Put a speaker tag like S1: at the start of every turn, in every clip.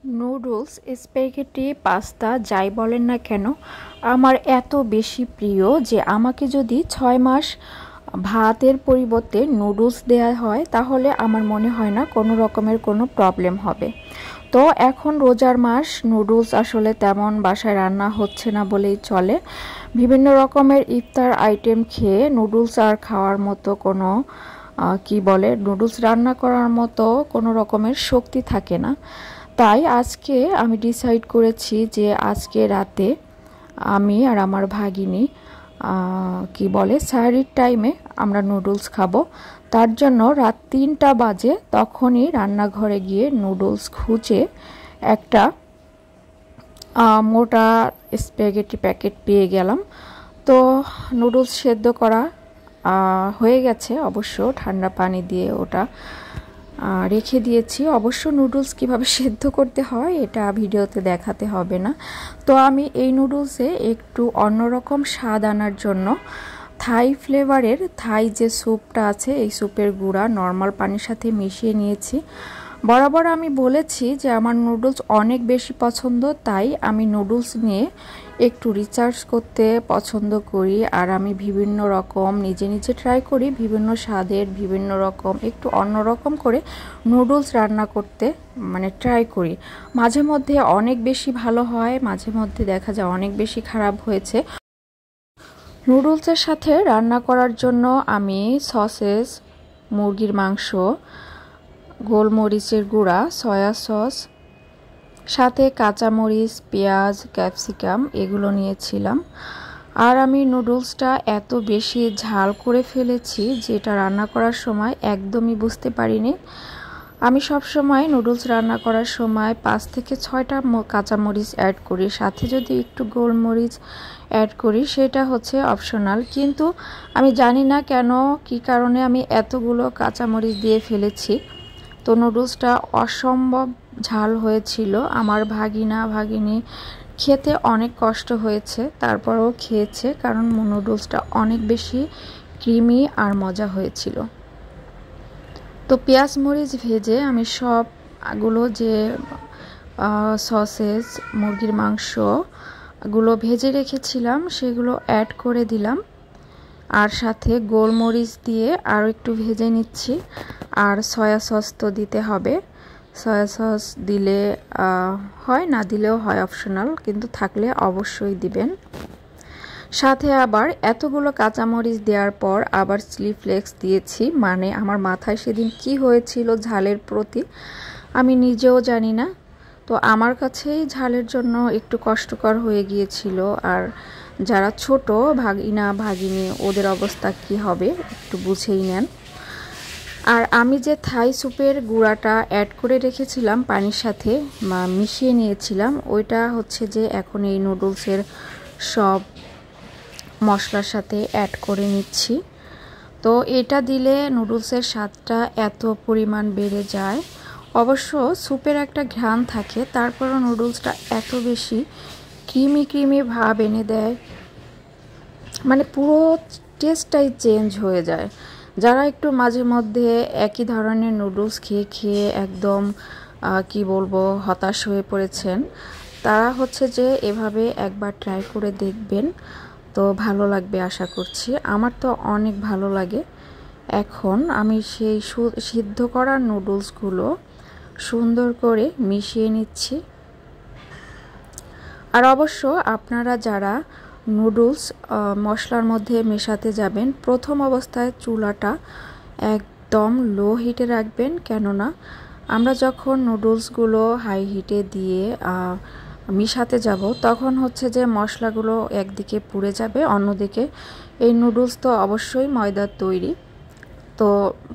S1: Noodles, spaghetti, pasta যাই বলেন না কেন আমার এত বেশি প্রিয় যে আমাকে যদি 6 মাস ভাতের পরিবর্তে নুডলস দেয়া হয় তাহলে আমার মনে হয় না কোনো রকমের কোনো প্রবলেম হবে। তো এখন রোজার মাস, নুডলস আসলে তেমন বাসায় রান্না হচ্ছে না বলেই চলে। বিভিন্ন রকমের ইফতার আইটেম খেয়ে নুডলস আর খাওয়ার মতো কোনো নুডলস রান্না করার মতো কোনো রকমের শক্তি থাকে না। তাই আজকে আমি ডিসাইড করেছি যে আজকে রাতে আমি আর আমার ভাগিনী সাহারির টাইমে আমরা নুডলস খাবো। তার জন্য রাত 3টা বাজে তখনই রান্নাঘরে গিয়ে নুডলস খুঁজে একটা মোটা স্প্যাগেটি প্যাকেট পেয়ে গেলাম। তো নুডলস সেদ্ধ করা হয়ে গেছে, অবশ্য ঠান্ডা পানি দিয়ে ওটা রেখে দিয়েছি। অবশ্য নুডলস কিভাবে সেদ্ধ করতে হয় এটা ভিডিওতে দেখাতে হবে না। তো আমি এই নুডলসে একটু অন্যরকম স্বাদ আনার জন্য থাই ফ্লেভারের থাই যে স্যুপটা আছে এই স্যুপের গুঁড়া নর্মাল পানির সাথে মিশিয়ে নিয়েছি। বরাবর আমি বলেছি যে আমার নুডলস অনেক বেশি পছন্দ, তাই আমি নুডলস নিয়ে একটু রিসার্চ করতে পছন্দ করি। আর আমি বিভিন্ন রকম নিজে নিজে ট্রাই করি, বিভিন্ন স্বাদের বিভিন্ন রকম একটু অন্যরকম করে নুডলস রান্না করতে ট্রাই করি। মাঝে মধ্যে অনেক বেশি ভালো হয়, মাঝে মধ্যে দেখা যায় অনেক বেশি খারাপ হয়েছে। নুডলসের সাথে রান্না করার জন্য আমি সসেস, মুরগির মাংস, গোলমরিচের গুঁড়া, সয়া সস, সাথে কাঁচামরিচ, পেঁয়াজ, ক্যাপসিকাম এগুলো নিয়েছিলাম। আর আমি নুডলসটা এত বেশি ঝাল করে ফেলেছি যেটা রান্না করার সময় একদমই বুঝতে পারিনি। আমি সব সময় নুডলস রান্না করার সময় 5 থেকে 6টা কাঁচামরিচ অ্যাড করি, সাথে যদি একটু গোলমরিচ অ্যাড করি সেটা হচ্ছে অপশনাল। কিন্তু আমি জানি না কেন কী কারণে আমি এতগুলো কাঁচামরিচ দিয়ে ফেলেছি। তো নুডলসটা অসম্ভব ঝাল হয়েছিল। আমার ভাগিনী খেতে অনেক কষ্ট হয়েছে, তারপরেও খেয়েছে কারণ নুডলসটা অনেক বেশি ক্রিমি আর মজা হয়েছিল। তো পেঁয়াজ মরিচ ভেজে আমি সবগুলো যে সসেস, মুরগির মাংসগুলো ভেজে রেখেছিলাম সেগুলো অ্যাড করে দিলাম। আর সাথে গোলমরিচ দিয়ে আরও একটু ভেজে নিচ্ছি। আর সয়া সস তো দিতে হবে, সয়া সস দিলে হয়, না দিলেও হয়, অপশনাল, কিন্তু থাকলে অবশ্যই দিবেন। সাথে আবার এতগুলো কাঁচামরিচ দেওয়ার পর আবার চিলি ফ্লেক্স দিয়েছি। আমার মাথায় সেদিন কি হয়েছিল ঝালের প্রতি আমি নিজেও জানি না। তো আমার কাছেই ঝালের জন্য একটু কষ্টকর হয়ে গিয়েছিল। আর যারা ছোট ভাগিনী ওদের অবস্থা কি হবে একটু বুঝেই নেন। আর আমি যে থাই স্যুপের গুঁড়াটা অ্যাড করে রেখেছিলাম পানির সাথে মিশিয়ে নিয়েছিলাম, ওইটা হচ্ছে যে এখন এই নুডলসের সব মশলার সাথে অ্যাড করে নিচ্ছি। তো এটা দিলে নুডলসের স্বাদটা এত পরিমাণ বেড়ে যায়। অবশ্য স্যুপের একটা ঘ্রাণ থাকে, তারপরও নুডলসটা এত বেশি ক্রিমি ভাব এনে দেয়, পুরো টেস্টটাই চেঞ্জ হয়ে যায়। যারা একটু মাঝে মধ্যে একই ধরনের নুডলস খেয়ে একদম হতাশ হয়ে পড়েছেন, তারা হচ্ছে যে এভাবে একবার ট্রাই করে দেখবেন, তো ভালো লাগবে আশা করছি। আমার তো অনেক ভালো লাগে। এখন আমি সেই সিদ্ধ করা নুডলসগুলো সুন্দর করে মিশিয়ে নিচ্ছি। আর অবশ্য আপনারা যারা নুডলস মশলার মধ্যে মেশাতে যাবেন, প্রথম অবস্থায় চুলাটা একদম লো হিটে রাখবেন, কেননা আমরা যখন নুডলসগুলো হাই হিটে দিয়ে মিশাতে যাব তখন হচ্ছে যে মশলাগুলো একদিকে পুড়ে যাবে, অন্যদিকে এই নুডলস তো অবশ্যই ময়দার তৈরি, তো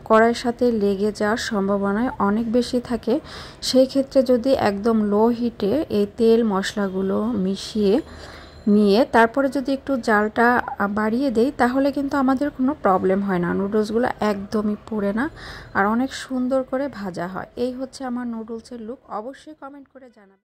S1: কড়াইয়ের সাথে লেগে যাওয়ার সম্ভাবনায় অনেক বেশি থাকে। সেই ক্ষেত্রে যদি একদম লো হিটে এই তেল মশলাগুলো মিশিয়ে নিয়ে তারপরে যদি একটু জালটা বাড়িয়ে দেই তাহলে কিন্তু আমাদের কোনো প্রবলেম হয় না, নুডলসগুলো একদমই পুড়ে না আর অনেক সুন্দর করে ভাজা হয়। এই হচ্ছে আমার নুডলসের লুক। অবশ্যই কমেন্ট করে জানাবেন।